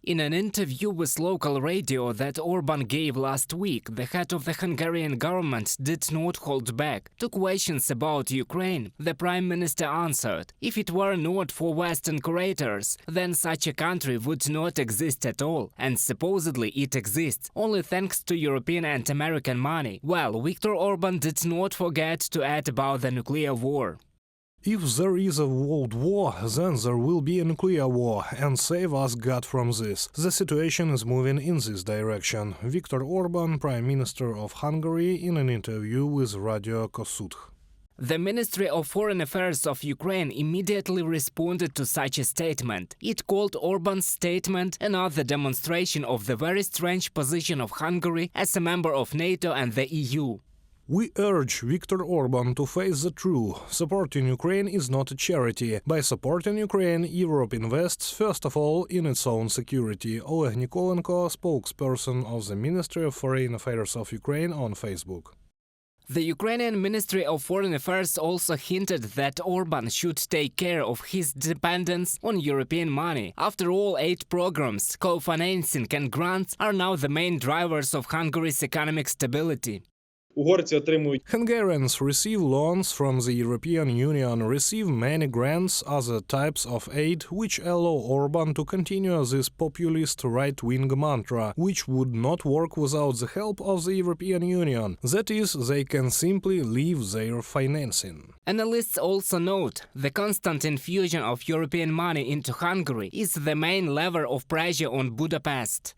In an interview with local radio that Orban gave last week, the head of the Hungarian government did not hold back. To questions about Ukraine, the Prime Minister answered, if it were not for Western curators, then such a country would not exist at all. And supposedly it exists, only thanks to European and American money. Well, Viktor Orban did not forget to add about the nuclear war. If there is a world war, then there will be a nuclear war, and save us God from this. The situation is moving in this direction. Viktor Orban, Prime Minister of Hungary, in an interview with Radio Kossuth. The Ministry of Foreign Affairs of Ukraine immediately responded to such a statement. It called Orban's statement another demonstration of the very strange position of Hungary as a member of NATO and the EU. We urge Viktor Orban to face the truth. Supporting Ukraine is not a charity. By supporting Ukraine, Europe invests, first of all, in its own security. Oleg Nikolenko, spokesperson of the Ministry of Foreign Affairs of Ukraine, on Facebook. The Ukrainian Ministry of Foreign Affairs also hinted that Orban should take care of his dependence on European money. After all, aid programs, co-financing and grants are now the main drivers of Hungary's economic stability. Hungarians receive loans from the European Union, receive many grants, other types of aid, which allow Orban to continue this populist right-wing mantra, which would not work without the help of the European Union. That is, they can simply leave their financing. Analysts also note the constant infusion of European money into Hungary is the main lever of pressure on Budapest.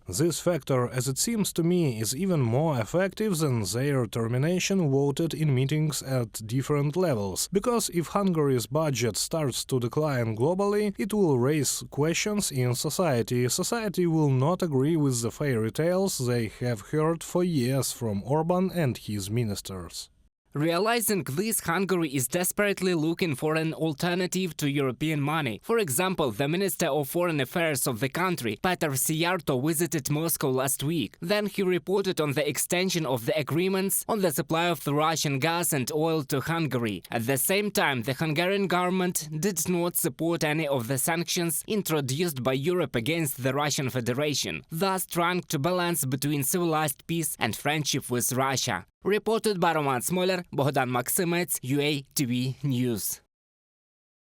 This factor, as it seems to me, is even more effective than their termination voted in meetings at different levels, because if Hungary's budget starts to decline globally, it will raise questions in society. Society will not agree with the fairy tales they have heard for years from Orban and his ministers. Realizing this, Hungary is desperately looking for an alternative to European money. For example, the Minister of Foreign Affairs of the country, Petr Szijjártó, visited Moscow last week. Then he reported on the extension of the agreements on the supply of the Russian gas and oil to Hungary. At the same time, the Hungarian government did not support any of the sanctions introduced by Europe against the Russian Federation, thus trying to balance between civilized peace and friendship with Russia. Reported by Roman Smoler, Богдан Максимець, UATV News.